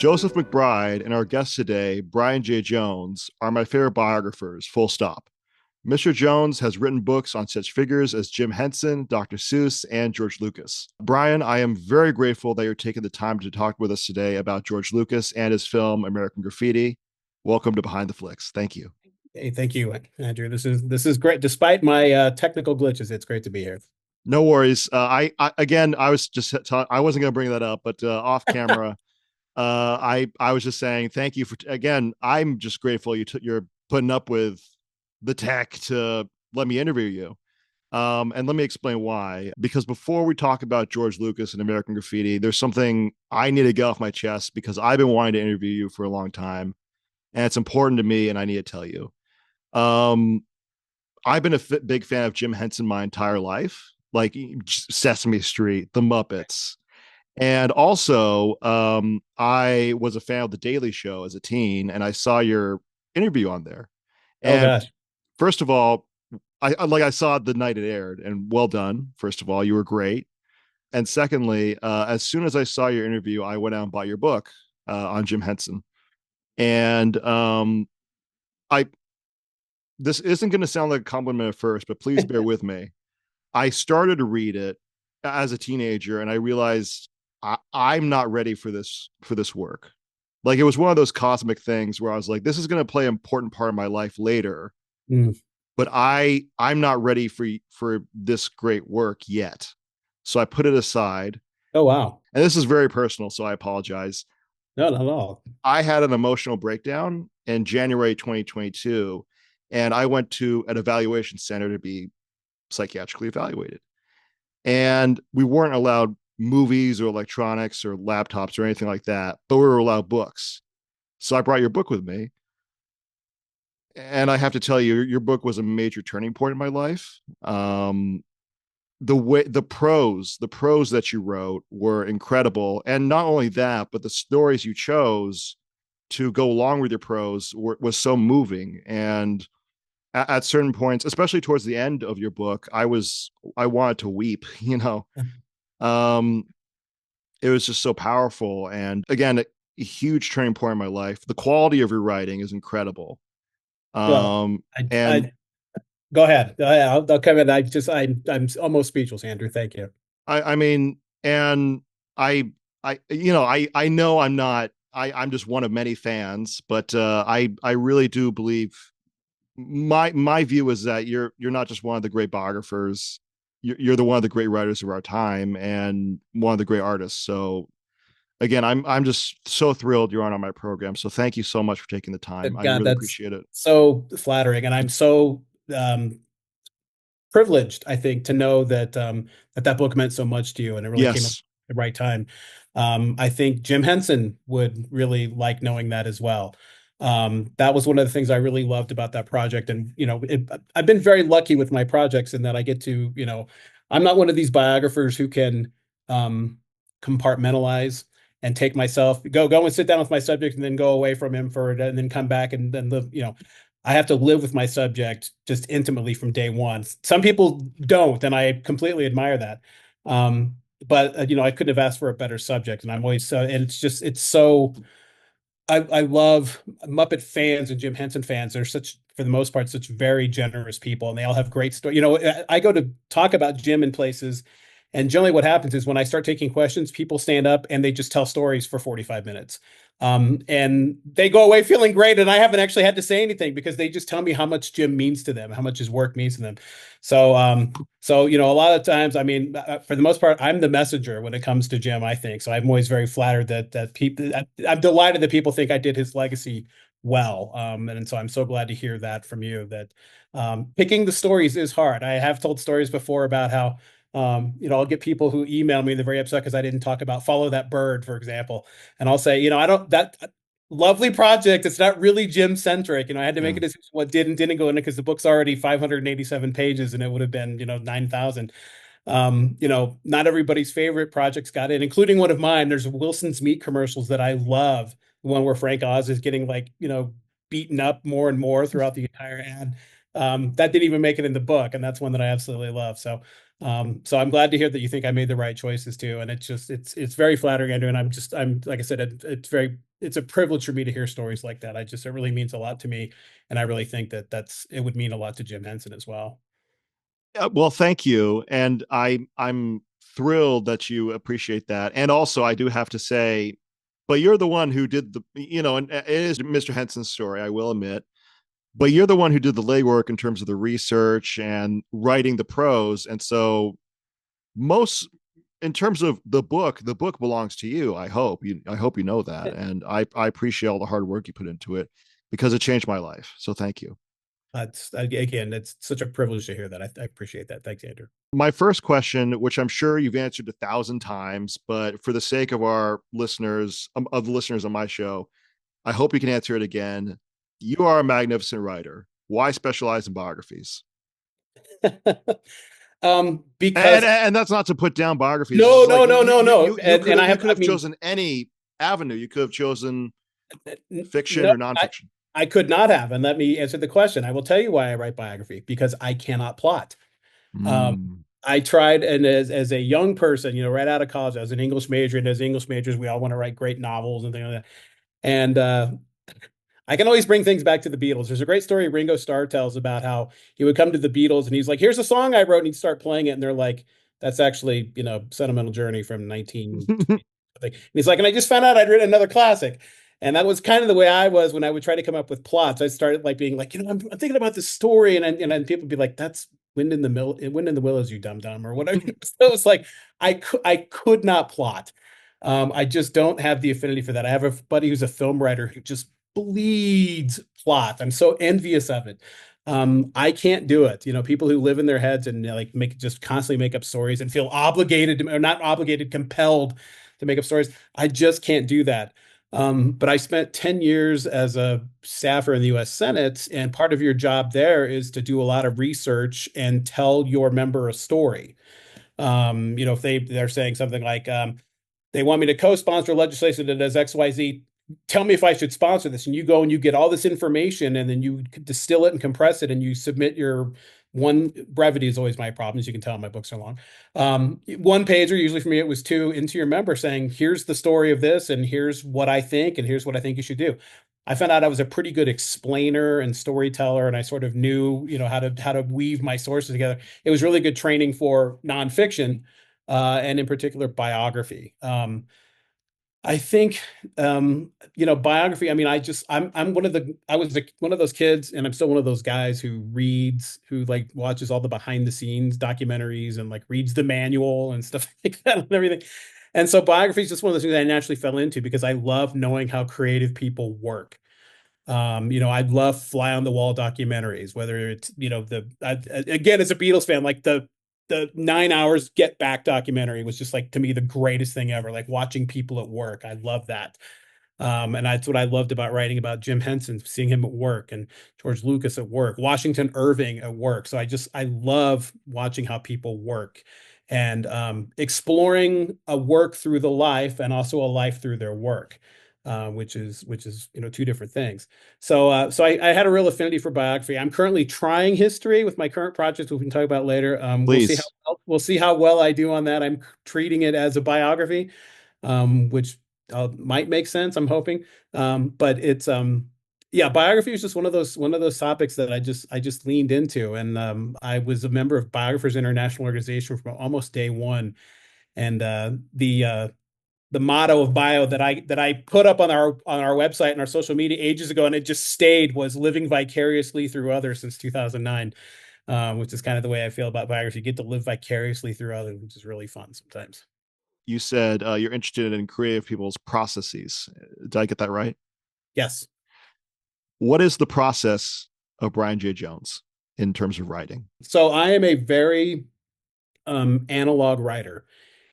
Joseph McBride and our guest today, Brian J. Jones, are my favorite biographers, full stop. Mr. Jones has written books on such figures as Jim Henson, Dr. Seuss, and George Lucas. Brian, I am very grateful that you're taking the time to talk with us today about George Lucas and his film American Graffiti. Welcome to Behind the Flicks. Thank you. Hey, thank you, Andrew. This is great. Despite my technical glitches, it's great to be here. No worries. I again, I was just I wasn't going to bring that up, but off camera, I was just saying thank you for again. I'm just grateful you're putting up with the tech to let me interview you. And let me explain why. Because before we talk about George Lucas and American Graffiti, there's something I need to get off my chest because I've been wanting to interview you for a long time, and it's important to me, and I need to tell you. Um, I've been a big fan of Jim Henson my entire life, like Sesame Street, The Muppets. And also, I was a fan of The Daily Show as a teen, and I saw your interview on there. Oh And gosh. first of all, I saw it the night it aired, and well done. First of all, you were great. And secondly, as soon as I saw your interview, I went out and bought your book on Jim Henson. And I this isn't going to sound like a compliment at first, but please bear with me. I started to read it as a teenager, and I realized I'm not ready for this work. Like it was one of those cosmic things where I was like, this is going to play an important part of my life later, Mm. but I'm not ready for this great work yet. So I put it aside. Oh wow. And this is very personal, so I apologize. No, not at all. I had an emotional breakdown in January 2022, and I went to an evaluation center to be psychiatrically evaluated. And we weren't allowed movies or electronics or laptops or anything like that, but we were allowed books. So I brought your book with me. And I have to tell you, your book was a major turning point in my life. The prose that you wrote were incredible. And not only that, but the stories you chose to go along with your prose was so moving. And at certain points, especially towards the end of your book, I wanted to weep, you know. Um, it was just so powerful. And again, a huge turning point in my life. The quality of your writing is incredible. Well, And I go ahead. I'll come in. I'm almost speechless, Andrew. Thank you. I mean, and I know I'm not, I'm just one of many fans, but I really do believe my view is that you're not just one of the great biographers. You're the one of the great writers of our time and one of the great artists. So again, I'm just so thrilled you're on my program. So thank you so much for taking the time. I God, really that's appreciate it. so flattering, and I'm so privileged, I think, to know that that book meant so much to you, and it really came at Yes. the right time. I think Jim Henson would really like knowing that as well. That was one of the things I really loved about that project, and I've been very lucky with my projects in that I get to, I'm not one of these biographers who can compartmentalize and take myself go and sit down with my subject and then go away from him for it and then come back and then live. I have to live with my subject just intimately from day one. Some people don't, and I completely admire that. But I couldn't have asked for a better subject, and I'm always so. And it's so. I love Muppet fans and Jim Henson fans. They're such, for the most part, such very generous people, and they all have great stories. I go to talk about Jim in places, and generally what happens is when I start taking questions, people stand up and they just tell stories for 45 minutes. And they go away feeling great, and I haven't actually had to say anything because they just tell me how much Jim means to them, how much his work means to them. So a lot of times, I mean, for the most part, I'm the messenger when it comes to Jim, I think. So I'm always very flattered that people, I'm delighted that people think I did his legacy well. And so I'm so glad to hear that from you that picking the stories is hard. I have told stories before about how I'll get people who email me, they're very upset because I didn't talk about Follow That Bird, for example. And I'll say, I don't, that lovely project. It's not really Jim centric. I had to make a Mm. decision what did and didn't go in it because the book's already 587 pages and it would have been, 9,000. Not everybody's favorite projects got in, including one of mine. There's Wilson's Meat commercials that I love. The one where Frank Oz is getting beaten up more and more throughout the entire ad. That didn't even make it in the book, and that's one that I absolutely love. So So I'm glad to hear that you think I made the right choices too. And it's very flattering, Andrew. And I'm like I said, it's a privilege for me to hear stories like that. It really means a lot to me, and I really think that it would mean a lot to Jim Henson as well. Well, thank you, and I'm thrilled that you appreciate that. And also, I do have to say, but you're the one who did and it is Mr. Henson's story, I will admit. But you're the one who did the legwork in terms of the research and writing the prose, and so most in terms of the book belongs to you. I hope you know that, and I appreciate all the hard work you put into it because it changed my life. So thank you. Again, it's such a privilege to hear that. I appreciate that. Thanks, Andrew. My first question, which I'm sure you've answered 1,000 times, but for the sake of our listeners, of the listeners on my show, I hope you can answer it again. You are a magnificent writer. Why specialize in biographies? Because And that's not to put down biographies. It's no, just like no, no, no, no, and I you have, could I have mean, chosen any avenue. You could have chosen fiction no, or nonfiction. I could not have. And let me answer the question. I will tell you why I write biography, because I cannot plot. Um, Mm. I tried, and as a young person, right out of college, I was an English major, and as English majors, we all want to write great novels and things like that. And I can always bring things back to the Beatles. There's a great story Ringo Starr tells about how he would come to the Beatles and he's like, "Here's a song I wrote," and he'd start playing it, and they're like, "That's actually, Sentimental Journey from 1920." And he's like, "And I just found out I'd written another classic." And that was kind of the way I was when I would try to come up with plots. I started like being like, I'm thinking about this story, and then people would be like, "That's Wind in the Willows, you dumb dumb," or whatever. So it's like I could not plot. I just don't have the affinity for that. I have a buddy who's a film writer who just bleeds plot. I'm so envious of it. I can't do it. People who live in their heads and like just constantly make up stories and feel obligated or not obligated, compelled to make up stories. I just can't do that. But I spent 10 years as a staffer in the US Senate, and part of your job there is to do a lot of research and tell your member a story. If they're saying something like, they want me to co-sponsor legislation that does XYZ. Tell me if I should sponsor this. And you go and you get all this information, and then you distill it and compress it, and you submit your one. Brevity is always my problem, as you can tell. My books are long. One pager, usually for me, it was two, into your member saying, "Here's the story of this, and here's what I think, and here's what I think you should do." I found out I was a pretty good explainer and storyteller, and I sort of knew, how to weave my sources together. It was really good training for nonfiction, and in particular biography. I think, biography. I mean, I'm one of the I was one of those kids, and I'm still one of those guys who like watches all the behind the scenes documentaries and like reads the manual and stuff like that and everything. And so biography is just one of those things I naturally fell into because I love knowing how creative people work. I love fly on the wall documentaries, whether it's, again, as a Beatles fan, like the 9 hours Get Back documentary was just like, to me, the greatest thing ever. Like watching people at work. I love that. And that's what I loved about writing about Jim Henson, seeing him at work, and George Lucas at work, Washington Irving at work. So I love watching how people work, and exploring a work through the life and also a life through their work. Which is two different things. So I had a real affinity for biography. I'm currently trying history with my current project, which we can talk about later. Please. We'll see how well I do on that. I'm treating it as a biography, which might make sense. I'm hoping. But it's yeah, biography is just one of those topics that I just leaned into, and I was a member of Biographers International Organization from almost day one, and the motto of bio that I put up on our website and our social media ages ago, and it just stayed, was living vicariously through others since 2009, which is kind of the way I feel about biography. You get to live vicariously through others, which is really fun sometimes. You said you're interested in creative people's processes. Did I get that right? Yes. What is the process of Brian J. Jones in terms of writing? So I am a very analog writer,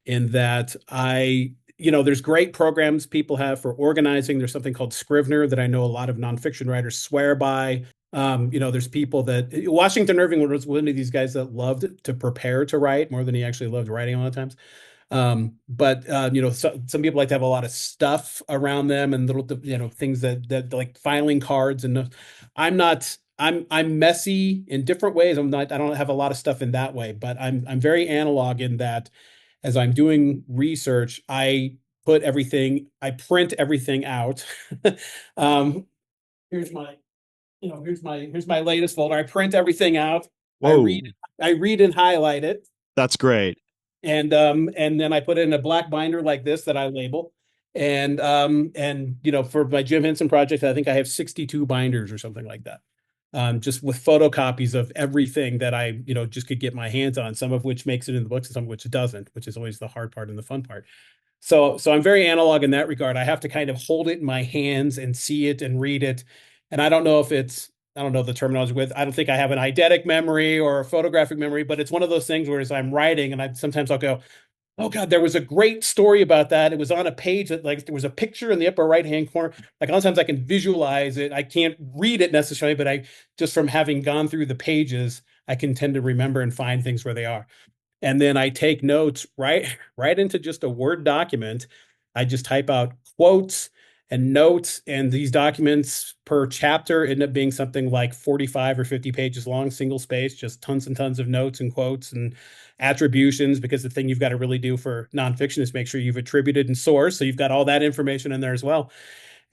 in that there's great programs people have for organizing. There's something called Scrivener that I know a lot of nonfiction writers swear by. There's people that Washington Irving was one of these guys that loved to prepare to write more than he actually loved writing a lot of times. But some people like to have a lot of stuff around them and little, things that like filing cards. And I'm not. I'm messy in different ways. I don't have a lot of stuff in that way, but I'm very analog in that as I'm doing research, I print everything out. Um, here's my, here's my latest folder. I print everything out. I read Whoa, I read and highlight it, that's great. and then I put it in a black binder like this that I label. And for my Jim Henson project, I think I have 62 binders or something like that. Just with photocopies of everything that I, just could get my hands on, some of which makes it in the books and some of which it doesn't, which is always the hard part and the fun part. So I'm very analog in that regard. I have to kind of hold it in my hands and see it and read it. And I don't know the terminology with, I don't think I have an eidetic memory or a photographic memory, but it's one of those things where as I'm writing and sometimes I'll go, oh God, there was a great story about that. It was on a page that like there was a picture in the upper right hand corner. Like a lot of times I can visualize it. I can't read it necessarily, but I just from having gone through the pages, I can tend to remember and find things where they are. And then I take notes right into just a Word document. I just type out quotes and notes, and these documents per chapter end up being something like 45 or 50 pages long, single space, just tons and tons of notes and quotes and attributions, because the thing you've got to really do for nonfiction is make sure you've attributed and sourced. So you've got all that information in there as well.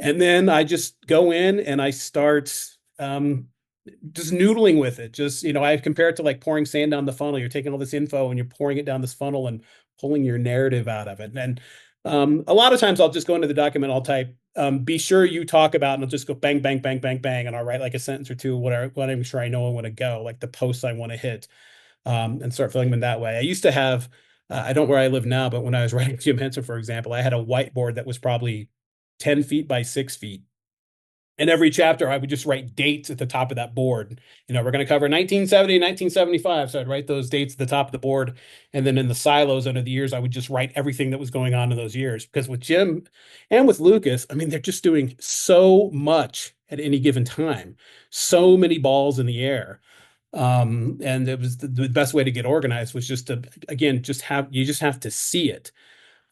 And then I just go in and I start just noodling with it. Just, I compare it to like pouring sand down the funnel. You're taking all this info and you're pouring it down this funnel and pulling your narrative out of it. And a lot of times I'll just go into the document, I'll type, be sure you talk about, and I'll just go bang, bang, bang, bang, bang. And I'll write like a sentence or two, what I'm sure I know I want to go, like the posts I want to hit, and start filling them that way. I used to have, I don't where I live now, but when I was writing Jim Henson, for example, I had a whiteboard that was probably 10 feet by 6 feet. And every chapter, I would just write dates at the top of that board. We're going to cover 1970, 1975. So I'd write those dates at the top of the board. And then in the silos under the years, I would just write everything that was going on in those years. Because with Jim and with Lucas, I mean, they're just doing so much at any given time, so many balls in the air. And it was the best way to get organized was just to, again, you just have to see it.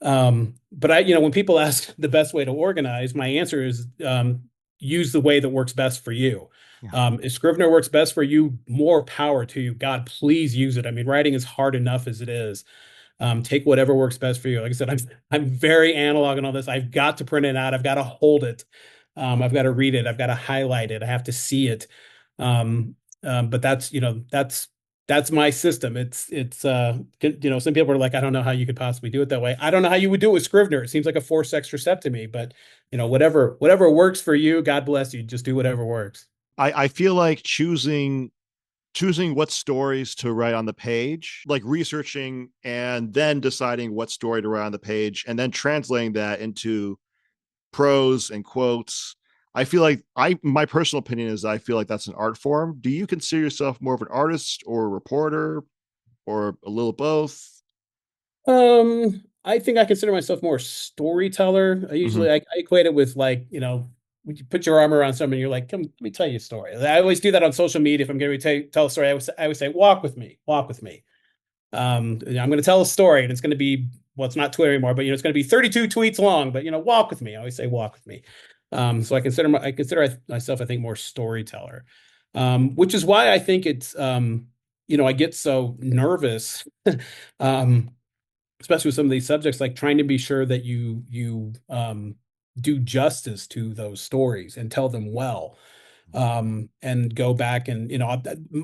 But when people ask the best way to organize, my answer is use the way that works best for you. Yeah. If Scrivener works best for you, more power to you. God, please use it. I mean, writing is hard enough as it is. Take whatever works best for you. Like I said, I'm very analog in all this. I've got to print it out. I've got to hold it. I've got to read it. I've got to highlight it. I have to see it. But that's my system. Some people are like, I don't know how you could possibly do it that way. I don't know how you would do it with Scrivener. It seems like a forced extra step to me, but whatever works for you, God bless you. Just do whatever works. I feel like choosing what stories to write on the page, like researching and then deciding what story to write on the page and then translating that into prose and quotes. I feel like my personal opinion is I feel like that's an art form. Do you consider yourself more of an artist or a reporter or a little both? I think I consider myself more storyteller. Mm-hmm. I equate it with like, when you put your arm around someone, you're like, come, let me tell you a story. I always do that on social media. If I'm going to tell a story, I would say, walk with me, walk with me. I'm going to tell a story and it's going to be, well, it's not Twitter anymore, but it's going to be 32 tweets long, but walk with me. I always say, walk with me. So I consider myself, I think, more storyteller, which is why I think it's, I get so nervous. um, Especially with some of these subjects, like trying to be sure that you do justice to those stories and tell them well, and go back and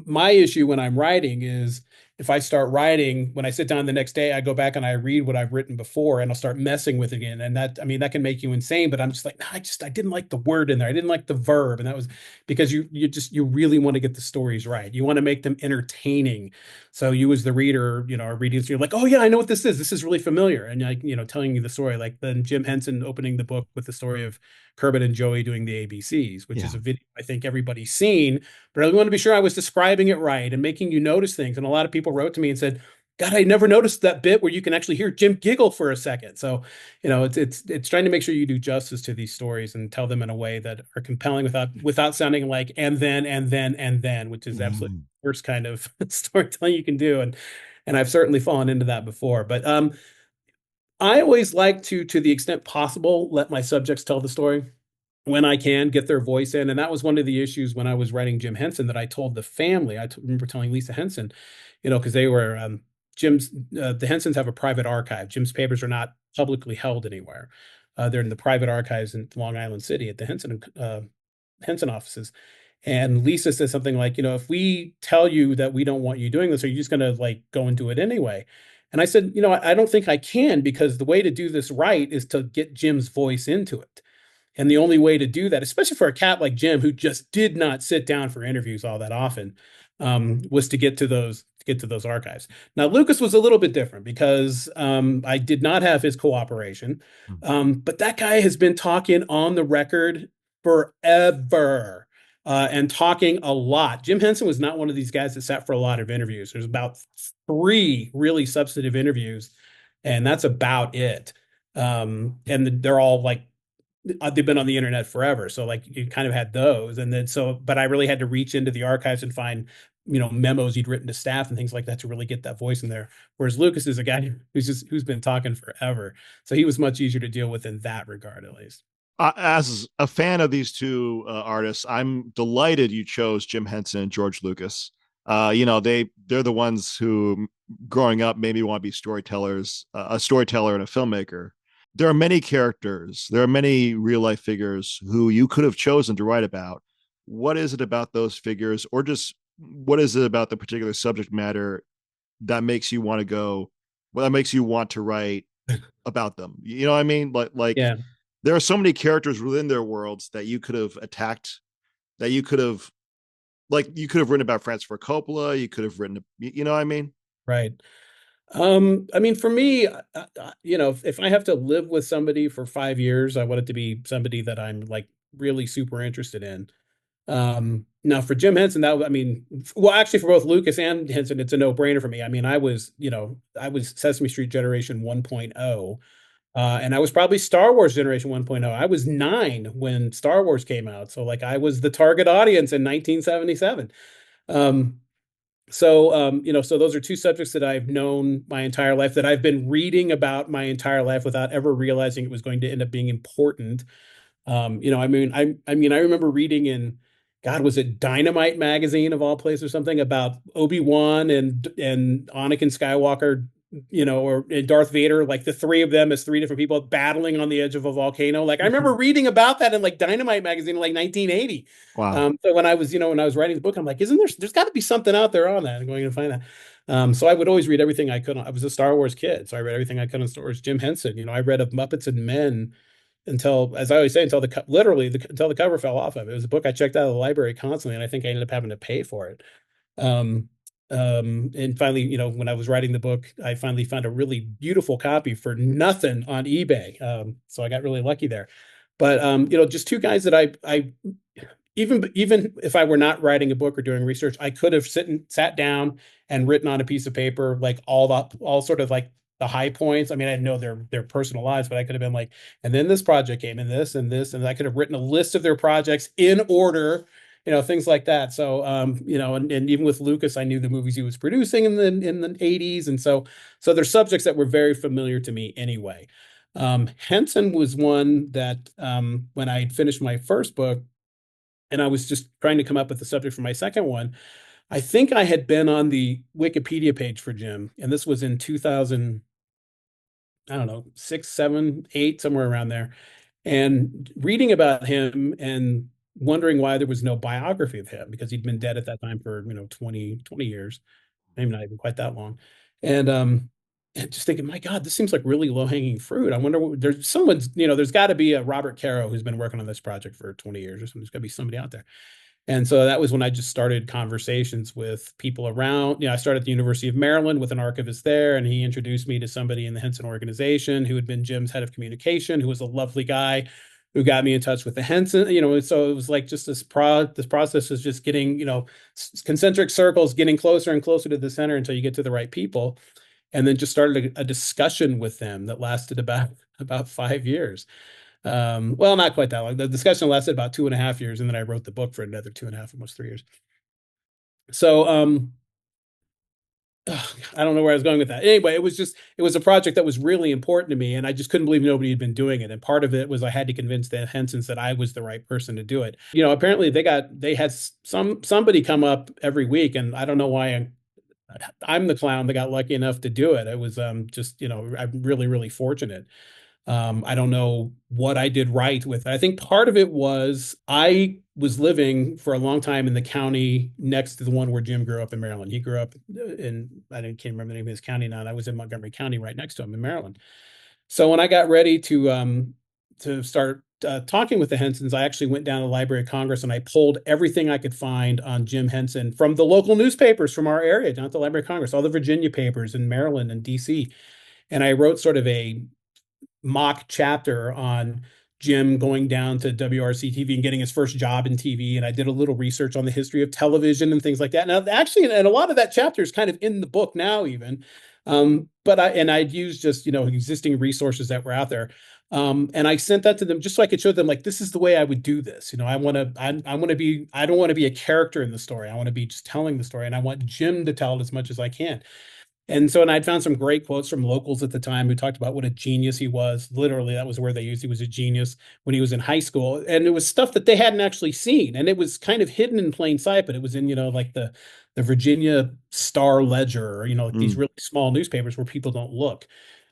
my issue when I'm writing is if I start writing, when I sit down the next day, I go back and I read what I've written before and I'll start messing with it again. And that, I mean, that can make you insane, but I'm just like, no, I didn't like the word in there. I didn't like the verb. And that was because you really want to get the stories right. You want to make them entertaining. So you as the reader, are reading, so you're like, oh yeah, I know what this is. This is really familiar. And like, telling you the story, like then Jim Henson opening the book with the story of Kermit and Joey doing the ABCs, which Yeah. is a video I think everybody's seen, but I want to be sure I was describing it right and making you notice things. And a lot of people wrote to me and said, God, I never noticed that bit where you can actually hear Jim giggle for a second. So, it's trying to make sure you do justice to these stories and tell them in a way that are compelling without sounding like and then, which is absolutely Mm. the worst kind of storytelling you can do. And I've certainly fallen into that before. But I always like to the extent possible, let my subjects tell the story. when I can get their voice in. And that was one of the issues when I was writing Jim Henson that I told the family. Remember telling Lisa Henson, because they were Jim's the Hensons have a private archive. Jim's papers are not publicly held anywhere. They're in the private archives in Long Island City at the Henson offices. And Lisa says something like, if we tell you that we don't want you doing this, are you just going to like go and do it anyway? And I said, I don't think I can, because the way to do this right is to get Jim's voice into it. And the only way to do that, especially for a cat like Jim, who just did not sit down for interviews all that often, was to get to those archives. Now, Lucas was a little bit different because I did not have his cooperation, but that guy has been talking on the record forever. And talking a lot. Jim Henson was not one of these guys that sat for a lot of interviews. There's about 3 really substantive interviews, and that's about it. And they're all like they've been on the internet forever. So like you kind of had those. And then but I really had to reach into the archives and find, memos he'd written to staff and things like that to really get that voice in there. Whereas Lucas is a guy who's been talking forever. So he was much easier to deal with in that regard, at least. As a fan of these two artists, I'm delighted you chose Jim Henson and George Lucas. They're the ones who, growing up, made me want to be storytellers, a storyteller and a filmmaker. There are many characters, there are many real life figures who you could have chosen to write about. What is it about those figures, or just what is it about the particular subject matter that makes you want to go? Well, that makes you want to write about them. You know what I mean? Like Yeah, there are so many characters within their worlds that you could have attacked, that you could have written about Francis Ford Coppola. You could have written, you know what I mean? right. I mean, for me, if I have to live with somebody for 5 years, I want it to be somebody that I'm like really super interested in. Now for Jim Henson, I mean, well, actually for both Lucas and Henson, it's a no-brainer for me. I mean, I was Sesame Street Generation 1.0, and I was probably Star Wars Generation 1.0. I was 9 when Star Wars came out, so like I was the target audience in 1977. Um, so those are two subjects that I've known my entire life, that I've been reading about my entire life without ever realizing it was going to end up being important. I remember reading in, God, was it Dynamite magazine of all places or something, about Obi-Wan and Anakin Skywalker, or Darth Vader, like the three of them as 3 different people battling on the edge of a volcano. Like I remember reading about that in like Dynamite magazine in like 1980. Wow. So when I was writing the book, I'm like, isn't there's got to be something out there on that. I'm going to find that. So I would always read everything I could. I was a Star Wars kid, so I read everything I could on Star Wars. Jim Henson, I read of Muppets and Men until, as I always say, until the cover fell off of it. It was a book I checked out of the library constantly, and I think I ended up having to pay for it. Um, and finally, when I was writing the book, I finally found a really beautiful copy for nothing on eBay. So I got really lucky there. But just two guys that I even if I were not writing a book or doing research, I could have sat down and written on a piece of paper like all sort of like the high points. I mean, I didn't know their personal lives, but I could have been like, and then this project came, and this and this, and I could have written a list of their projects in order, things like that. So, and even with Lucas, I knew the movies he was producing in the 80s, and so they're subjects that were very familiar to me anyway. Henson was one that when I had finished my first book, and I was just trying to come up with the subject for my second one. I think I had been on the Wikipedia page for Jim, and this was in 2000, I don't know, 6, 7, 8, somewhere around there, and reading about him and wondering why there was no biography of him, because he'd been dead at that time for, 20 years, maybe not even quite that long. And just thinking, my God, this seems like really low-hanging fruit. I wonder there's got to be a Robert Caro who's been working on this project for 20 years or something. There's got to be somebody out there. And so that was when I just started conversations with people around. I started at the University of Maryland with an archivist there, and he introduced me to somebody in the Henson organization who had been Jim's head of communication, who was a lovely guy who got me in touch with the Henson. So it was like just this process is just getting, concentric circles, getting closer and closer to the center until you get to the right people. And then just started a discussion with them that lasted about 5 years. Well, not quite that long. The discussion lasted about 2.5 years, and then I wrote the book for another 2.5, almost 3 years. So, I don't know where I was going with that. Anyway, it was a project that was really important to me, and I just couldn't believe nobody had been doing it. And part of it was I had to convince the Hensons that I was the right person to do it. Apparently they had somebody come up every week, and I don't know why I'm the clown that got lucky enough to do it. It was just, I'm really, really fortunate. I don't know what I did right with it. I think part of it was I was living for a long time in the county next to the one where Jim grew up in Maryland. He grew up can't remember the name of his county now. And I was in Montgomery County right next to him in Maryland. So when I got ready to start talking with the Hensons, I actually went down to the Library of Congress and I pulled everything I could find on Jim Henson from the local newspapers from our area down at the Library of Congress, all the Virginia papers in Maryland and DC. And I wrote sort of a mock chapter on Jim going down to WRC TV and getting his first job in TV. And I did a little research on the history of television and things like that. Now, actually, and a lot of that chapter is kind of in the book now, even. But I'd used just, existing resources that were out there. And I sent that to them just so I could show them, like, this is the way I would do this. I don't want to be a character in the story. I want to be just telling the story. And I want Jim to tell it as much as I can. And I'd found some great quotes from locals at the time who talked about what a genius he was. Literally, that was where they used he was a genius when he was in high school. And it was stuff that they hadn't actually seen. And it was kind of hidden in plain sight, but it was in, like the Virginia Star Ledger, or, like these Mm. really small newspapers where people don't look.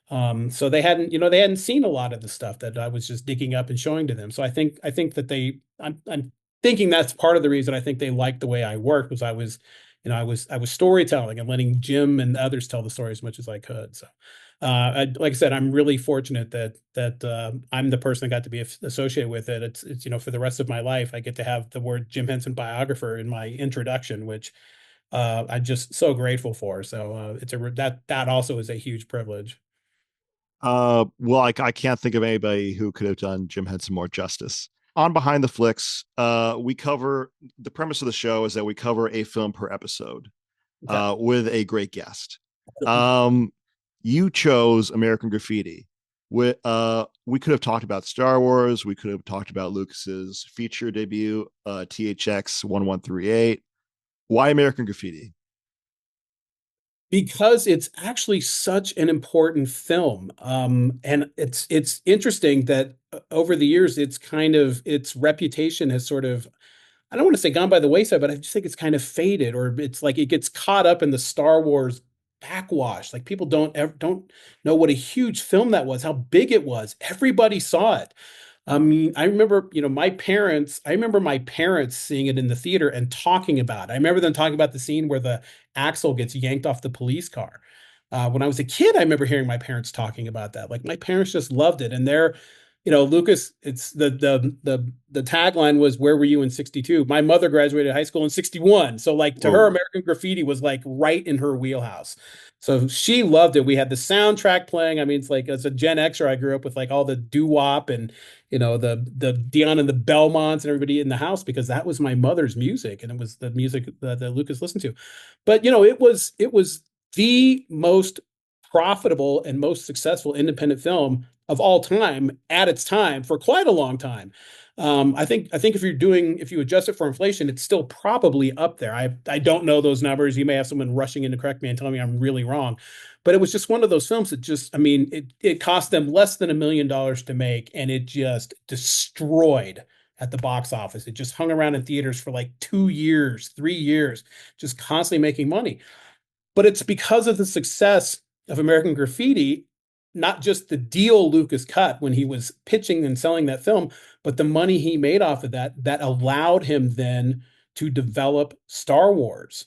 So they hadn't seen a lot of the stuff that I was just digging up and showing to them. So I think that I'm thinking that's part of the reason I think they liked the way I worked was I was storytelling and letting Jim and others tell the story as much as I could. So, like I said, I'm really fortunate that I'm the person that got to be associated with it. It's for the rest of my life, I get to have the word Jim Henson biographer in my introduction, which I'm just so grateful for. So that also is a huge privilege. Well, I can't think of anybody who could have done Jim Henson more justice. On Behind the Flicks, we cover the premise of the show is that we cover a film per episode Okay. with a great guest. Um, you chose American Graffiti. We could have talked about Star Wars. We could have talked about Lucas's feature debut, THX 1138. Why American Graffiti? Because it's actually such an important film. And it's interesting that over the years, its reputation has sort of, I don't want to say gone by the wayside, but I just think it's kind of faded, or it's like it gets caught up in the Star Wars backwash. Like people don't know what a huge film that was, how big it was. Everybody saw it. I mean, I remember my parents seeing it in the theater and talking about it. I remember them talking about the scene where the axle gets yanked off the police car. When I was a kid, I remember hearing my parents talking about that. Like my parents just loved it. And Lucas, it's the tagline was, "Where were you in 62?" My mother graduated high school in 61. So like to her, Whoa. American Graffiti was like right in her wheelhouse. So she loved it. We had the soundtrack playing. I mean, it's like as a Gen Xer, I grew up with like all the doo-wop and the Dion and the Belmonts and everybody in the house because that was my mother's music and it was the music that Lucas listened to. But it was the most profitable and most successful independent film of all time at its time for quite a long time. I think if you adjust it for inflation, it's still probably up there. I don't know those numbers. You may have someone rushing in to correct me and tell me I'm really wrong, but it was just one of those films that just, I mean, it cost them less than $1 million to make, and it just destroyed at the box office. It just hung around in theaters for like 2 years, 3 years, just constantly making money. But it's because of the success of American Graffiti, not just the deal Lucas cut when he was pitching and selling that film, but the money he made off of that allowed him then to develop Star Wars.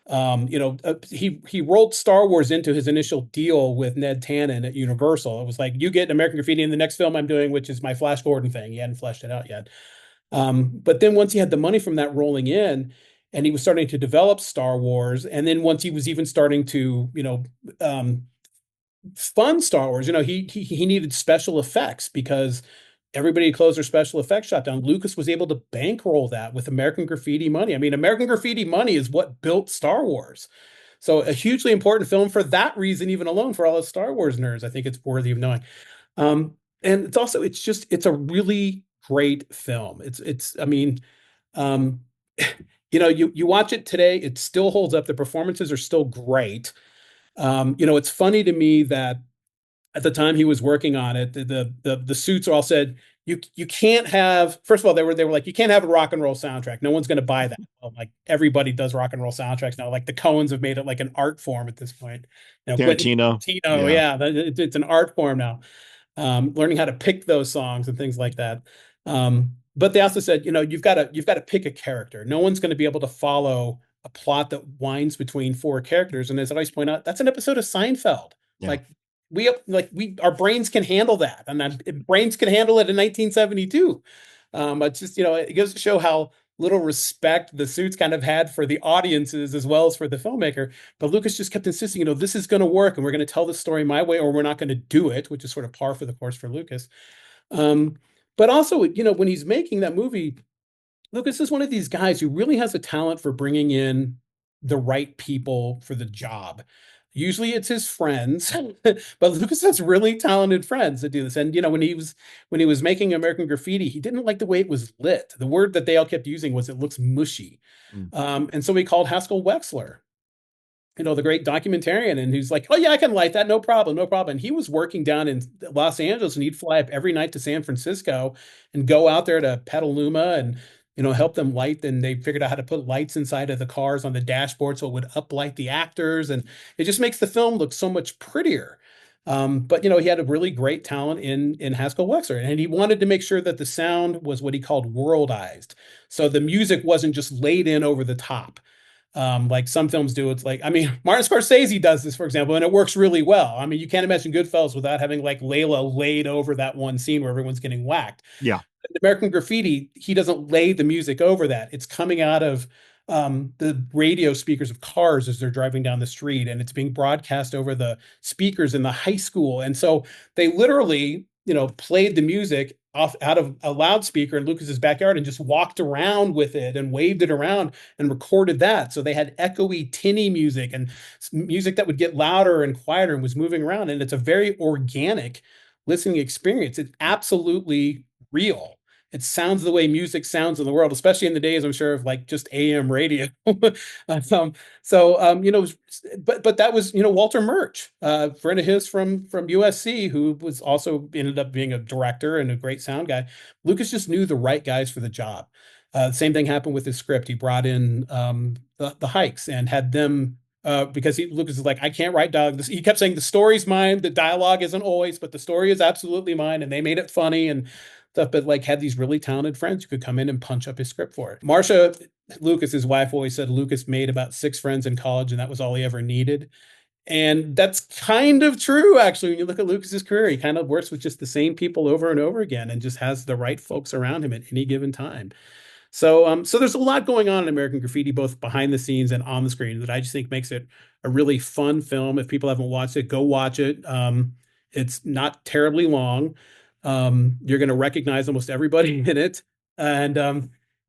He rolled Star Wars into his initial deal with Ned Tannen at Universal. It was like, you get American Graffiti in the next film I'm doing, which is my Flash Gordon thing. He hadn't fleshed it out yet. But then once he had the money from that rolling in, and he was starting to develop Star Wars, and then once he was even starting to, fund Star Wars, he needed special effects because everybody closed their special effects shop down. Lucas was able to bankroll that with American Graffiti money. I mean, American Graffiti money is what built Star Wars. So a hugely important film for that reason, even alone for all the Star Wars nerds, I think it's worthy of knowing. And it's a really great film. I mean, um, You watch it today, it still holds up. The performances are still great. It's funny to me that at the time he was working on it, the suits all said you can't have. First of all, they were like, you can't have a rock and roll soundtrack. No one's going to buy that. Well, like everybody does rock and roll soundtracks now. Like the Coens have made it like an art form at this point. Quentin Tarantino. Tarantino, Yeah. yeah, it's an art form now. Learning how to pick those songs and things like that. But they also said, you've got to pick a character. No one's going to be able to follow a plot that winds between four characters. And as I always point out, that's an episode of Seinfeld. Yeah. Like our brains can handle that, and brains can handle it in 1972. It's just it goes to show how little respect the suits kind of had for the audiences as well as for the filmmaker. But Lucas just kept insisting, this is going to work, and we're going to tell the story my way, or we're not going to do it, which is sort of par for the course for Lucas. Um, but also, when he's making that movie, Lucas is one of these guys who really has a talent for bringing in the right people for the job. Usually it's his friends, but Lucas has really talented friends that do this. And when he was making American Graffiti, he didn't like the way it was lit. The word that they all kept using was it looks mushy. Mm. And so he called Haskell Wexler, the great documentarian, and who's like, oh yeah, I can light that, no problem, no problem. And he was working down in Los Angeles, and he'd fly up every night to San Francisco and go out there to Petaluma and help them light. And they figured out how to put lights inside of the cars on the dashboard so it would uplight the actors, and it just makes the film look so much prettier. But he had a really great talent in Haskell Wexler, and he wanted to make sure that the sound was what he called worldized, so the music wasn't just laid in over the top like some films do. It's like, I mean, Martin Scorsese does this, for example, and it works really well. I mean, you can't imagine Goodfellas without having like Layla laid over that one scene where everyone's getting whacked. Yeah. In American Graffiti, he doesn't lay the music over that. It's coming out of the radio speakers of cars as they're driving down the street, and it's being broadcast over the speakers in the high school. And so they literally, played the music off out of a loudspeaker in Lucas's backyard and just walked around with it and waved it around and recorded that. So they had echoey, tinny music and music that would get louder and quieter and was moving around. And it's a very organic listening experience. It's absolutely real. It sounds the way music sounds in the world, especially in the days, I'm sure, of like just AM radio. um, but that was, Walter Murch, a friend of his from USC, who was also ended up being a director and a great sound guy. Lucas just knew the right guys for the job. The same thing happened with his script. He brought in the Hikes and had them because Lucas is like, I can't write dialogue. He kept saying the story's mine, the dialogue isn't always, but the story is absolutely mine, and they made it funny and stuff. But like had these really talented friends who could come in and punch up his script for it. Marcia Lucas, his wife, always said Lucas made about 6 friends in college, and that was all he ever needed. And that's kind of true, actually. When you look at Lucas's career, he kind of works with just the same people over and over again, and just has the right folks around him at any given time. So there's a lot going on in American Graffiti, both behind the scenes and on the screen, that I just think makes it a really fun film. If people haven't watched it, go watch it. It's not terribly long. You're going to recognize almost everybody in it, and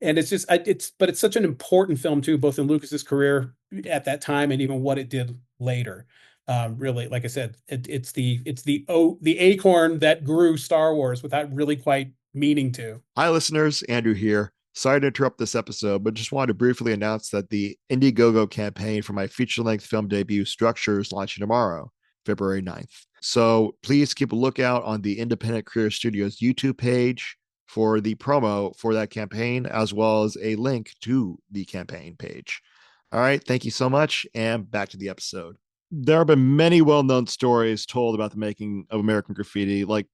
it's just but it's such an important film too, both in Lucas's career at that time and even what it did later. Really, like I said, it's the acorn that grew Star Wars without really quite meaning to. Hi, listeners. Andrew here. Sorry to interrupt this episode, but just wanted to briefly announce that the Indiegogo campaign for my feature length film debut, Structure, is launching tomorrow, February 9th. So please keep a lookout on the Independent Career Studios YouTube page for the promo for that campaign, as well as a link to the campaign page. All right. Thank you so much. And back to the episode. There have been many well-known stories told about the making of American Graffiti, like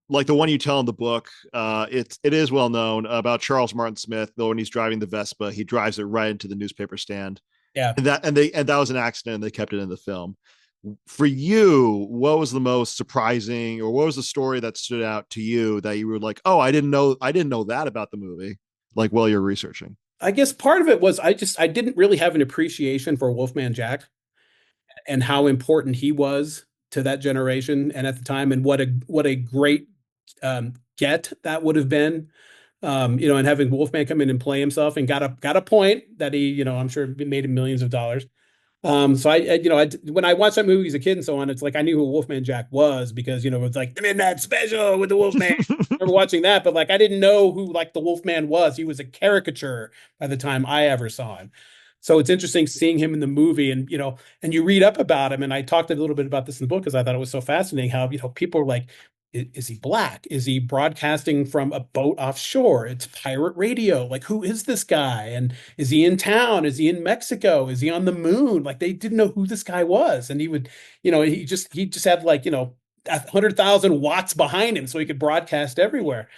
the one you tell in the book. It is well known about Charles Martin Smith. Though when he's driving the Vespa, he drives it right into the newspaper stand, Yeah. and that was an accident. And they kept it in the film. For you, what was the most surprising, or what was the story that stood out to you that you were like, oh, I didn't know that about the movie, like while you're researching? I guess part of it was I didn't really have an appreciation for Wolfman Jack and how important he was to that generation and at the time, and what a great get that would have been. And having Wolfman come in and play himself, and got a point that he, I'm sure made him millions of dollars. So when I watched that movie as a kid and so on, it's like I knew who Wolfman Jack was because it's like the Midnight Special with the Wolfman. I remember watching that, but like I didn't know who like the Wolfman was. He was a caricature by the time I ever saw him. So it's interesting seeing him in the movie, and and you read up about him. And I talked a little bit about this in the book because I thought it was so fascinating how people are like, is he black? Is he broadcasting from a boat offshore? It's pirate radio. Like, who is this guy? And is he in town? Is he in Mexico? Is he on the moon? Like they didn't know who this guy was. And he would, he just had like, 100,000 watts behind him so he could broadcast everywhere.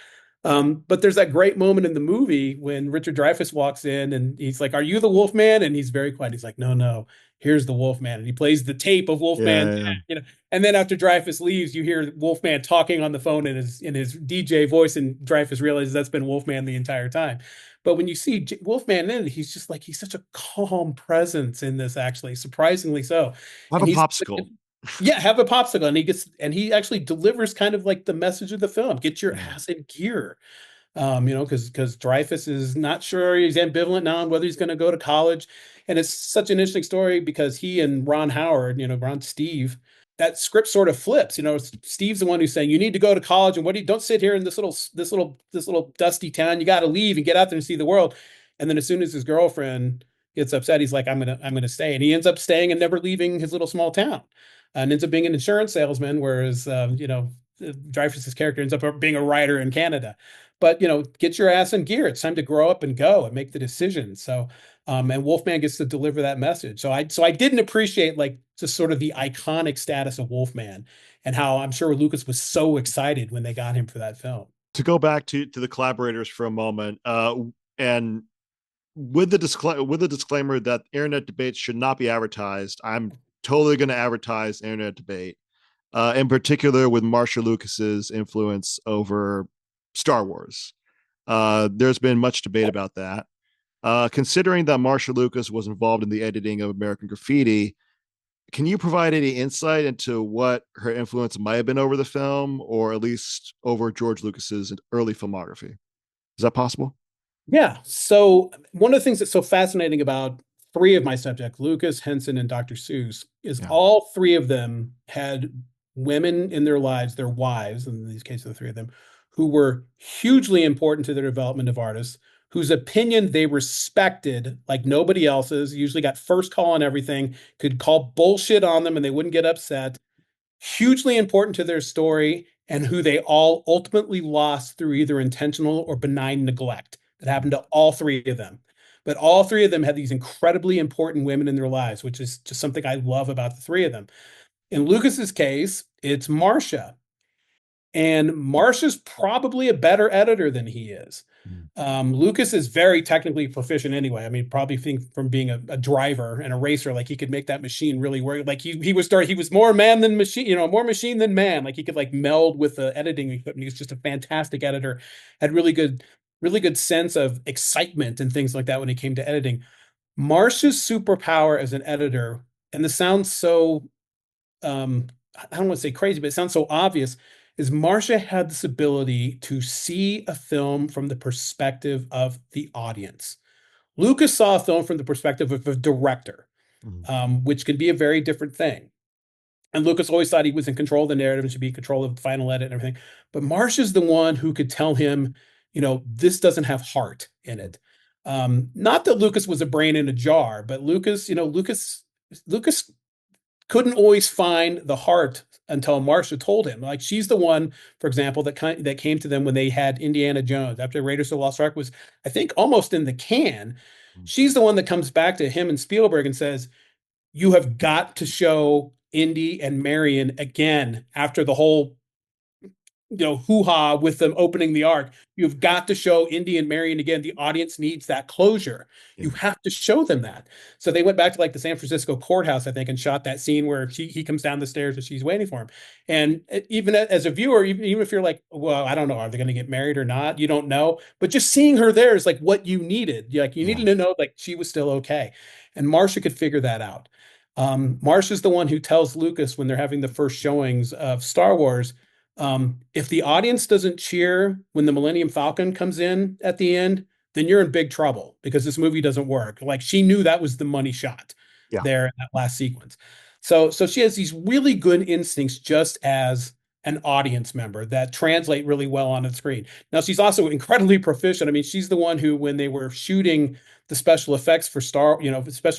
But there's that great moment in the movie when Richard Dreyfuss walks in and he's like, "Are you the Wolfman?" And he's very quiet. He's like, "No, no, here's the Wolfman." And he plays the tape of Wolfman, Yeah, yeah. And then after Dreyfuss leaves, you hear Wolfman talking on the phone in his DJ voice, and Dreyfuss realizes that's been Wolfman the entire time. But when you see Wolfman in it, he's just like he's such a calm presence in this, actually, surprisingly so. Have a And he's popsicle. yeah, have a popsicle, and he actually delivers kind of like the message of the film: get your Yeah. ass in gear. Because Dreyfus is not sure, he's ambivalent now on whether he's going to go to college. And it's such an interesting story because he and Ron Howard, Steve, that script sort of flips. Steve's the one who's saying you need to go to college, and don't sit here in this little dusty town. You got to leave and get out there and see the world. And then as soon as his girlfriend gets upset, he's like, I'm gonna stay, and he ends up staying and never leaving his little small town, and ends up being an insurance salesman, whereas Dreyfus's character ends up being a writer in Canada. But get your ass in gear. It's time to grow up and go and make the decision. So, and Wolfman gets to deliver that message. So I didn't appreciate like just sort of the iconic status of Wolfman and how I'm sure Lucas was so excited when they got him for that film. To go back to the collaborators for a moment, and with the disclaimer that internet debates should not be advertised, I'm totally going to advertise internet debate, in particular with Marshall Lucas's influence over Star Wars. There's been much debate about that. Considering that Marshall Lucas was involved in the editing of American Graffiti, can you provide any insight into what her influence might have been over the film, or at least over George Lucas's early filmography? Is that possible? Yeah. So one of the things that's so fascinating about three of my subjects, Lucas, Henson, and Dr. Seuss, is Yeah. all three of them had women in their lives, their wives, in these cases, the three of them, who were hugely important to their development of artists, whose opinion they respected like nobody else's, usually got first call on everything, could call bullshit on them and they wouldn't get upset, hugely important to their story, and who they all ultimately lost through either intentional or benign neglect. That happened to all three of them. But all three of them had these incredibly important women in their lives, which is just something I love about the three of them. In Lucas's case, it's Marcia. And Marcia's probably a better editor than he is. Mm. Lucas is very technically proficient anyway. I mean, probably think from being a driver and a racer, like he could make that machine really work. Like he was more man than machine, more machine than man. Like he could like meld with the editing equipment. He was just a fantastic editor, had really good sense of excitement and things like that when it came to editing. Marcia's superpower as an editor, and this sounds so I don't want to say crazy, but it sounds so obvious, is Marcia had this ability to see a film from the perspective of the audience. Lucas saw a film from the perspective of a director, Mm. which can be a very different thing. And Lucas always thought he was in control of the narrative and should be in control of the final edit and everything. But Marcia's the one who could tell him, this doesn't have heart in it. Not that Lucas was a brain in a jar, but Lucas couldn't always find the heart until Marcia told him. Like she's the one, for example, that came to them when they had Indiana Jones after Raiders of the Lost Ark was, I think, almost in the can. Mm. She's the one that comes back to him and Spielberg and says, "You have got to show Indy and Marion again after the whole hoo-ha with them opening the ark. You've got to show Indy and Marion again. The audience needs that closure. Yeah. You have to show them that." So they went back to like the San Francisco courthouse, I think, and shot that scene where he comes down the stairs and she's waiting for him. And even as a viewer, even if you're like, well, I don't know, are they going to get married or not? You don't know. But just seeing her there is like what you needed. Like you Yeah. needed to know like she was still okay. And Marcia could figure that out. Marcia's the one who tells Lucas when they're having the first showings of Star Wars, if the audience doesn't cheer when the Millennium Falcon comes in at the end, then you're in big trouble because this movie doesn't work. Like she knew that was the money shot. Yeah. there in that last sequence. So she has these really good instincts just as an audience member that translate really well on the screen. Now she's also incredibly proficient. I mean, she's the one who, when they were shooting the special effects for special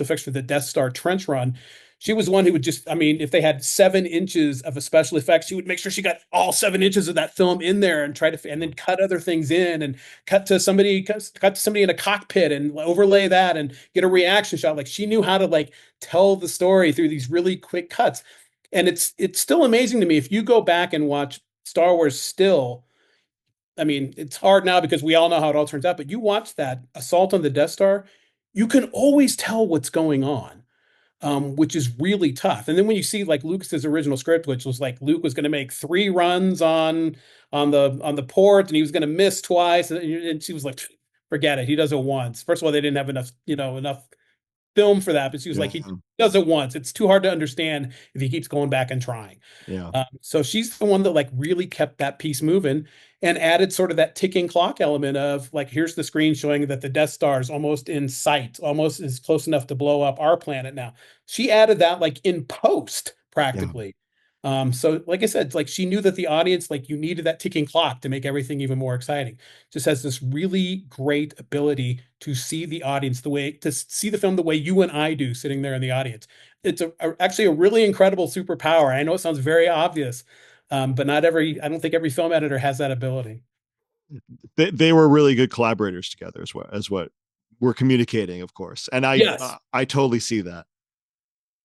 effects for the Death Star trench run, she was the one who would just, I mean, if they had 7 inches of a special effects, she would make sure she got all 7 inches of that film in there and try to, and then cut other things in and cut to somebody in a cockpit and overlay that and get a reaction shot. Like she knew how to like tell the story through these really quick cuts. And it's still amazing to me if you go back and watch Star Wars still. I mean, it's hard now because we all know how it all turns out, but you watch that assault on the Death Star, you can always tell what's going on, which is really tough. And then when you see like Lucas's original script, which was like Luke was going to make 3 runs on the port, and he was going to miss twice, and she was like, "Forget it. He does it once." First of all, they didn't have enough film for that, but she was like, Yeah. "He does it once. It's too hard to understand if he keeps going back and trying." Yeah. So she's the one that like really kept that piece moving and added sort of that ticking clock element of like, here's the screen showing that the Death Star is almost in sight, almost is close enough to blow up our planet now. She added that like in post Yeah. practically. So like I said, like she knew that the audience, like you needed that ticking clock to make everything even more exciting. Just has this really great ability to see the audience to see the film the way you and I do sitting there in the audience. It's actually a really incredible superpower. I know it sounds very obvious, but I don't think every film editor has that ability. They were really good collaborators together as what we're communicating, of course. And Yes. I totally see that.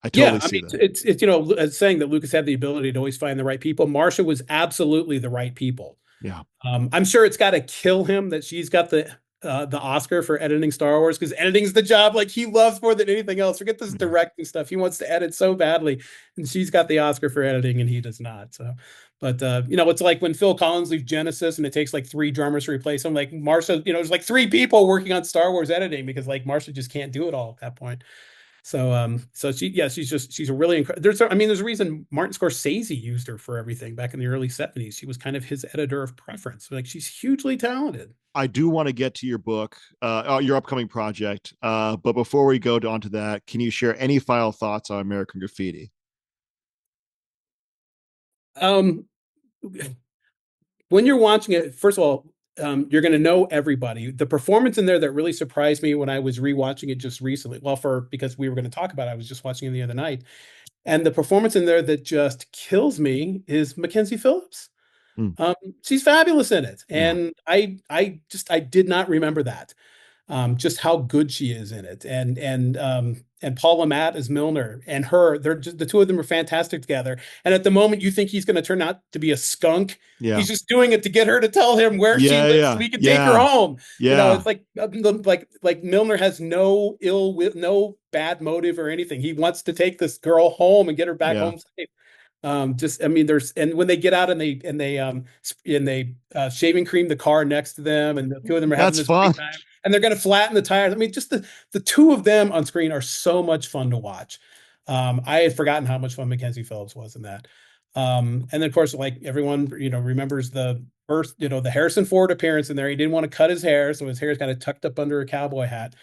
I Yeah, totally I see mean, that. it's saying that Lucas had the ability to always find the right people. Marsha was absolutely the right people. Yeah. I'm sure it's got to kill him that she's got the Oscar for editing Star Wars, because editing's the job like he loves more than anything else. Forget this Yeah. directing stuff. He wants to edit so badly, and she's got the Oscar for editing, and he does not. So, but it's like when Phil Collins leaves Genesis, and it takes like 3 drummers to replace him. Like Marsha, there's like 3 people working on Star Wars editing because like Marsha just can't do it all at that point. So she's a really incredible. There's a reason Martin Scorsese used her for everything back in the early 70s. She was kind of his editor of preference. Like she's hugely talented. I do want to get to your book, your upcoming project. But before we go on to that, can you share any final thoughts on American Graffiti? Um, when you're watching it, first of all, you're going to know everybody. The performance in there that really surprised me when I was rewatching it just recently, well, because we were going to talk about it, I was just watching it the other night, and the performance in there that just kills me is Mackenzie Phillips. Mm, Um, she's fabulous in it, yeah. and I did not remember that. Just how good she is in it, and Paula Matt as Milner, and they're just the two of them are fantastic together. And at the moment you think he's going to turn out to be a skunk, Yeah. he's just doing it to get her to tell him where she Yeah. lives so Yeah. he can take her Yeah. home. Yeah. It's like Milner has no bad motive or anything. He wants to take this girl home and get her back Yeah. home safe. Just I mean, and when they get out and they shaving cream the car next to them, and the two of them are having That's this great fun. time, and they're going to flatten the tires. I mean, just the two of them on screen are so much fun to watch. I had forgotten how much fun Mackenzie Phillips was in that. And then of course, like everyone, remembers the Harrison Ford appearance in there. He didn't want to cut his hair, so his hair is kind of tucked up under a cowboy hat.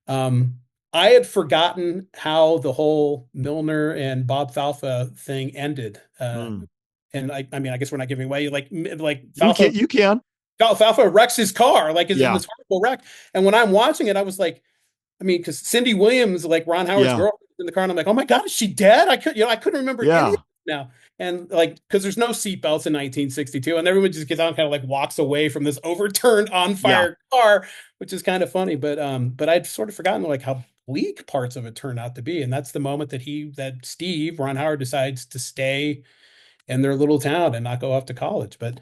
Um, I had forgotten how the whole Milner and Bob Falfa thing ended. Mm. And I mean, I guess we're not giving away like You can. Falfa You can. Falfa wrecks his car, like is in Yeah. this horrible wreck. And when I'm watching it, I was like, I mean, because Cindy Williams, like Ron Howard's Yeah. girl, in the car, and I'm like, oh my God, is she dead? I couldn't remember any of Yeah. it now. And like, because there's no seatbelts in 1962, and everyone just gets out and kind of like walks away from this overturned on Yeah. fire car, which is kind of funny. But I'd sort of forgotten like how bleak parts of it turned out to be. And that's the moment that Steve, Ron Howard, decides to stay in their little town and not go off to college. But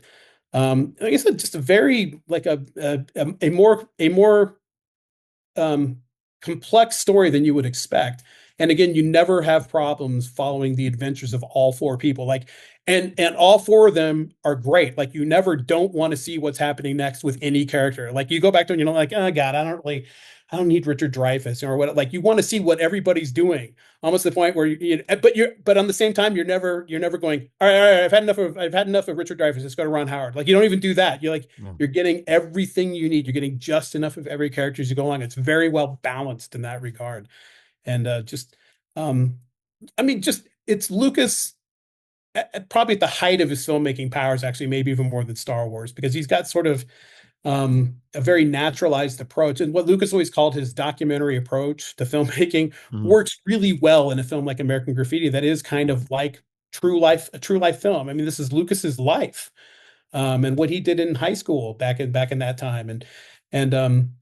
like I said, just a very like a more um, complex story than you would expect. And again, you never have problems following the adventures of all 4 people. Like, and all 4 of them are great. Like, you never don't want to see what's happening next with any character. Like, you go back to it and you're like, oh God, I don't need Richard Dreyfuss or what. Like, you want to see what everybody's doing, almost to the point where but on the same time, you're never going, all right, I've had enough of Richard Dreyfuss. Let's go to Ron Howard. Like, you don't even do that. Yeah. You're getting everything you need. You're getting just enough of every character as you go along. It's very well balanced in that regard. And just Um, I mean, just it's Lucas probably at the height of his filmmaking powers, actually, maybe even more than Star Wars, because he's got sort of a very naturalized approach. And what Lucas always called his documentary approach to filmmaking Mhm. works really well in a film like American Graffiti that is kind of like a true life film. I mean, this is Lucas's life, and what he did in high school back in that time. And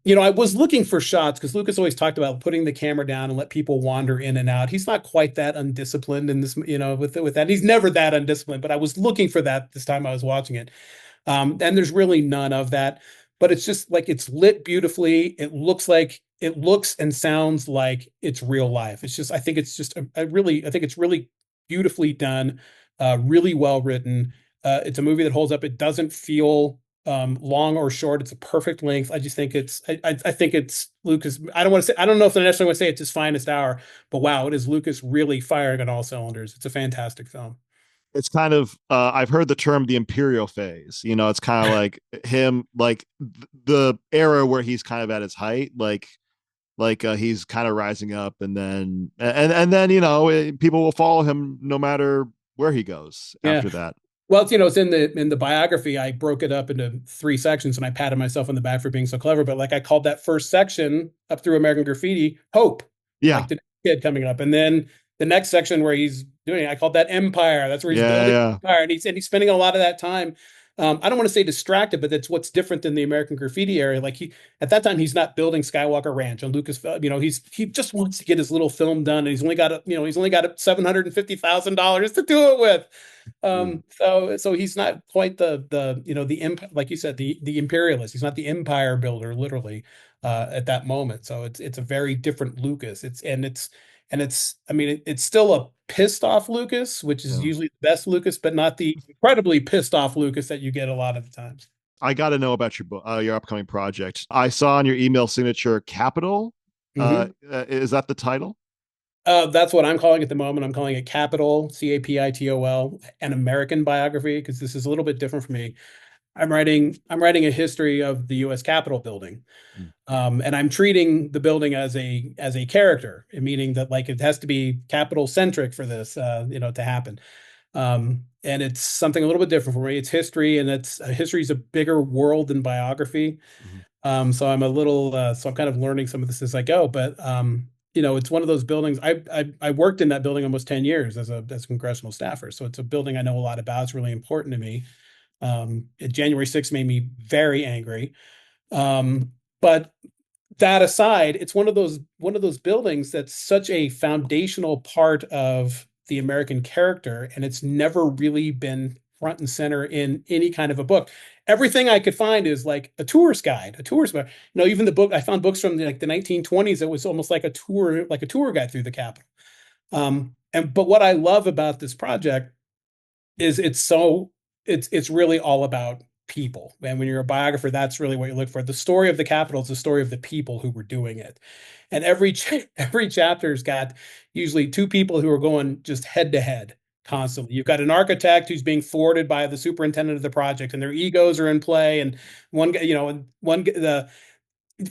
you know, I was looking for shots because Lucas always talked about putting the camera down and let people wander in and out. He's not quite that undisciplined in this, you know, with that. He's never that undisciplined, but I was looking for that this time I was watching it. And there's really none of that, but it's just like it's lit beautifully. It looks and sounds like it's real life. It's just, I think it's just I think it's really beautifully done, really well written. It's a movie that holds up. It doesn't feel long or short. It's a perfect length. I just think I think it's Lucas. I don't want to say, I don't know if I necessarily want to say it's his finest hour, but wow, it is Lucas really firing on all cylinders. It's a fantastic film. It's kind of I've heard the term the imperial phase. You know, it's kind of like him, like the era where he's kind of at his height, he's kind of rising up, and then you know people will follow him no matter where he goes Yeah. after that. Well, it's, you know, it's in the biography. I broke it up into three sections, and I patted myself on the back for being so clever. But like I called that first section up through American Graffiti, Hope, Yeah, like the kid coming up, and then the next section where he's doing it, I called that Empire. That's where he's yeah, building yeah. Empire, and he's spending a lot of that time. I don't want to say distracted, but that's what's different than the American Graffiti area. Like he at that time, he's not building Skywalker Ranch on Lucas. You know, he just wants to get his little film done, and he's only got $750,000 to do it with. Mm. So he's not quite the you know the like you said the imperialist. He's not the empire builder literally at that moment. So it's a very different Lucas. It's I mean it's still a pissed off Lucas, which is Yeah. usually the best Lucas, but not the incredibly pissed off Lucas that you get a lot of the times. I got to know about your upcoming project. I saw on your email signature Capital. Is that the title? That's what I'm calling at the moment. I'm calling it Capital, Capitol, an American biography, because this is a little bit different for me. I'm writing a history of the U.S. Capitol building, Mm. and I'm treating the building as a character, meaning that like it has to be Capitol centric for this, you know, to happen. And it's something a little bit different for me. It's history, and it's history is a bigger world than biography. Mhm. So I'm a little, so I'm kind of learning some of this as I go. But you know, it's one of those buildings. I worked in that building almost 10 years as a congressional staffer. So it's a building I know a lot about. It's really important to me. January 6th made me very angry. But that aside, it's one of those buildings that's such a foundational part of the American character, and it's never really been front and center in any kind of a book. Everything I could find is like a tourist guide, a tourist guide. You know, even the book I found books from like the 1920s that was almost like a tour guide through the Capitol. And but what I love about this project is it's really all about people. And when you're a biographer, that's really what you look for. The story of the Capitol is the story of the people who were doing it. And every chapter's got usually two people who are going just head to head constantly. You've got an architect who's being thwarted by the superintendent of the project, and their egos are in play. And one guy, you know, one the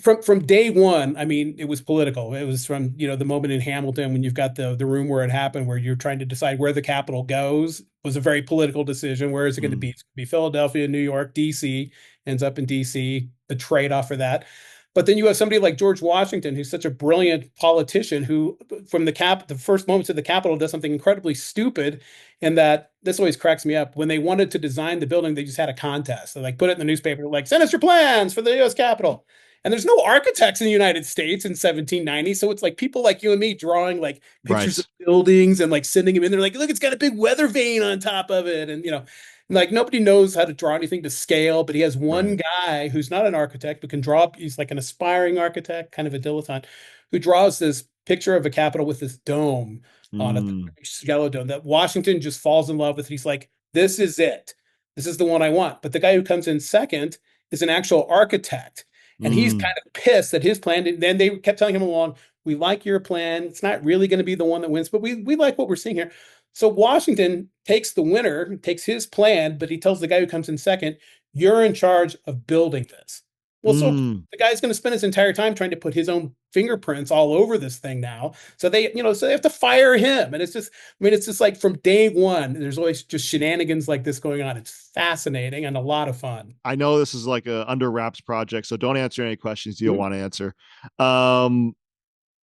from day one, I mean, it was political. It was from, you know, the moment in Hamilton when you've got the room where it happened, where you're trying to decide where the capital goes, was a very political decision. Where is it going to be? Mm. It's going to be Philadelphia, New York, DC, ends up in DC, the trade-off for that. But then you have somebody like George Washington, who's such a brilliant politician, who from the first moments of the Capitol does something incredibly stupid. And that this always cracks me up. When they wanted to design the building, they just had a contest. They like put it in the newspaper, like, send us your plans for the US Capitol. And there's no architects in the United States in 1790. So it's like people like you and me drawing like pictures of Right. buildings and like sending them in. They're like, look, it's got a big weather vane on top of it. And, you know, like nobody knows how to draw anything to scale, but he has one Right. guy who's not an architect, but can draw. He's like an aspiring architect, kind of a dilettante, who draws this picture of a Capitol with this dome on it, Mm. the yellow dome that Washington just falls in love with. He's like, this is it. This is the one I want. But the guy who comes in second is an actual architect. And he's Mm. kind of pissed that his plan, then they kept telling him along, we like your plan. It's not really going to be the one that wins, but we like what we're seeing here. So Washington takes the winner, takes his plan, but he tells the guy who comes in second, you're in charge of building this. Well, so Mm. the guy's going to spend his entire time trying to put his own fingerprints all over this thing now. So so they have to fire him. And it's just, I mean, it's just like from day one, there's always just shenanigans like this going on. It's fascinating and a lot of fun. I know this is like a under wraps project, so don't answer any questions you don't Mhm. want to answer. Um,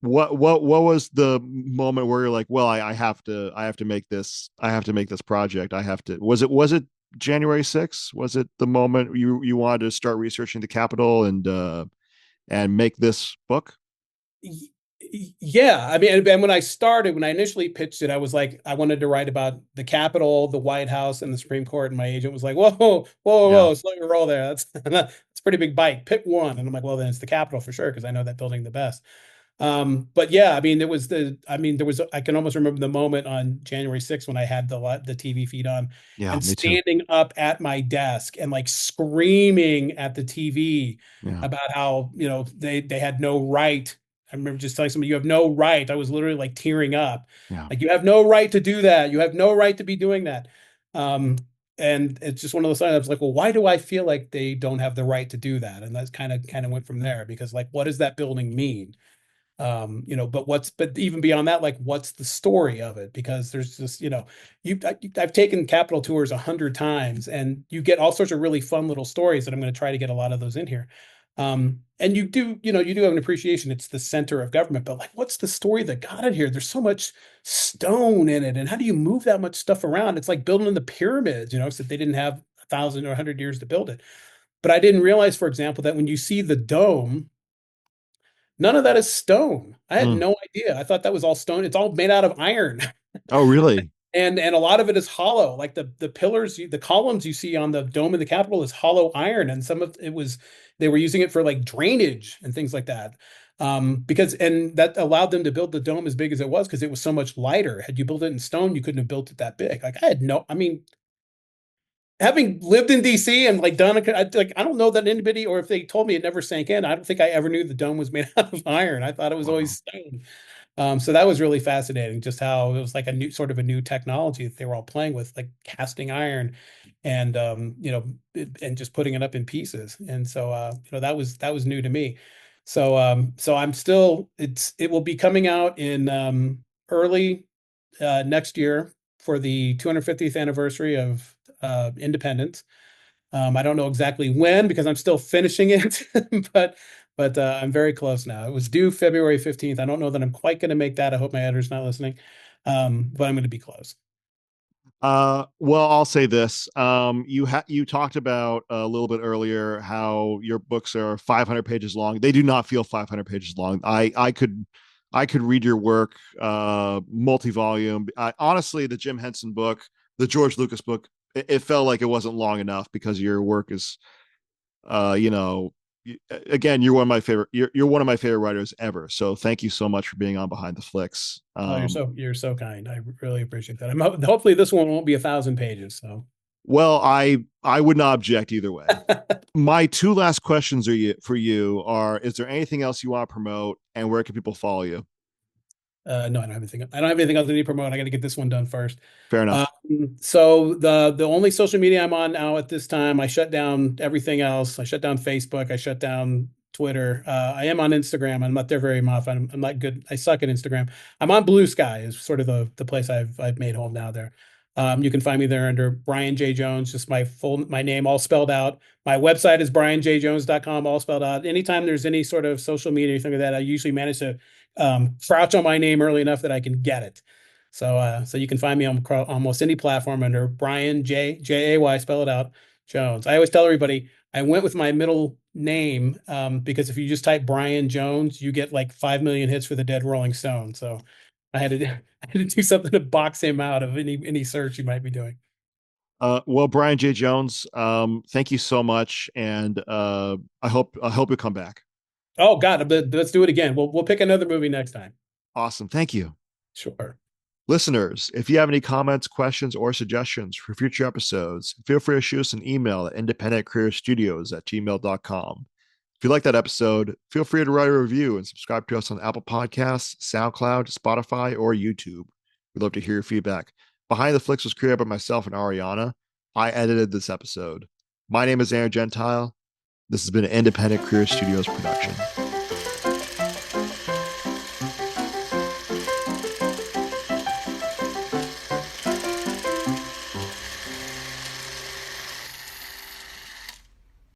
what was the moment where you're like, well, I have to make this, I have to make this project. I have to. Was it January 6th? Was it the moment you wanted to start researching the Capitol and make this book? Yeah, I mean, and when I started, when I initially pitched it, I was like, I wanted to write about the Capitol, the White House, and the Supreme Court. And my agent was like, "Whoa, whoa, Yeah, whoa, slow your roll there. That's a pretty big bite. Pick one." And I'm like, "Well, then it's the Capitol for sure, because I know that building the best." But yeah, I mean, I can almost remember the moment on January 6th when I had the TV feed on yeah, and me too. standing up at my desk and like screaming at the TV Yeah, about how, they had no right. I remember just telling somebody, you have no right. I was literally like tearing up. yeah. Like, you have no right to do that. You have no right to be doing that. Um, and it's just one of those times I was like, well, why do I feel like they don't have the right to do that? And that's kind of went from there because like, what does that building mean? But even beyond that, like, what's the story of it? Because there's just, I've taken Capitol tours 100 times, and you get all sorts of really fun little stories that I'm going to try to get a lot of those in here. And you do have an appreciation. It's the center of government, but like, what's the story that got it here? There's so much stone in it, and how do you move that much stuff around? It's like building the pyramids, except they didn't have 1,000 or 100 years to build it. But I didn't realize, for example, that when you see the dome, none of that is stone. I had Mm. no idea. I thought that was all stone. It's all made out of iron. Oh, really? And a lot of it is hollow. Like the pillars, the columns you see on the dome of the Capitol is hollow iron, and some of it was they were using it for like drainage and things like that. Because and that allowed them to build the dome as big as it was because it was so much lighter. Had you built it in stone, you couldn't have built it that big. Like, I mean, having lived in DC and like I don't know that anybody, or if they told me it never sank in, I don't think I ever knew the dome was made out of iron. I thought it was always Wow. stone. So that was really fascinating, just how it was like a new technology that they were all playing with, like casting iron and and just putting it up in pieces. And so that was new to me. So it will be coming out in early next year for the 250th anniversary of independence. I don't know exactly when because I'm still finishing it, but I'm very close now. It was due February 15th. I don't know that I'm quite going to make that. I hope my editor's not listening, but I'm going to be close. Well, I'll say this. You talked about a little bit earlier how your books are 500 pages long. They do not feel 500 pages long. I could read your work, multi-volume. Honestly, the Jim Henson book, the George Lucas book, it felt like it wasn't long enough because your work is, you know, again, you're one of my favorite. You're one of my favorite writers ever. So thank you so much for being on Behind the Flicks. Oh, you're so kind. I really appreciate that. Hopefully this one won't be 1,000 pages. So, Well, I would not object either way. My two last questions for you are: is there anything else you want to promote, and where can people follow you? no, I don't have anything. I don't have anything else I need to promote. I got to get this one done first. Fair Um, enough. so the only social media I'm on now at this time, I shut down everything else. I shut down Facebook. I shut down Twitter. I am on Instagram. I'm not there very often. I'm not good. I suck at Instagram. I'm on Blue Sky is sort of the place I've made home now there. You can find me there under Brian J. Jones, just my name all spelled out. My website is brianjjones.com, all spelled out. Anytime there's any sort of social media or anything like that, I usually manage to crouch on my name early enough that I can get it. So you can find me on almost any platform under Brian Jay, spell it out, Jones. I always tell everybody I went with my middle name because if you just type Brian Jones, you get like 5 million hits for the Dead Rolling Stone. So I had to do something to box him out of any search you might be doing. Well, Brian J. Jones, thank you so much, and I hope you come back. Oh God, let's do it again. We'll pick another movie next time. Awesome. Thank you. Sure. Listeners, if you have any comments, questions, or suggestions for future episodes, feel free to shoot us an email at independentcareerstudios@gmail.com. If you like that episode, feel free to write a review and subscribe to us on Apple Podcasts, SoundCloud, Spotify, or YouTube. We'd love to hear your feedback. Behind the Flicks was created by myself and Ariana. I edited this episode. My name is Aaron Gentile. This has been an Independent Career Studios production.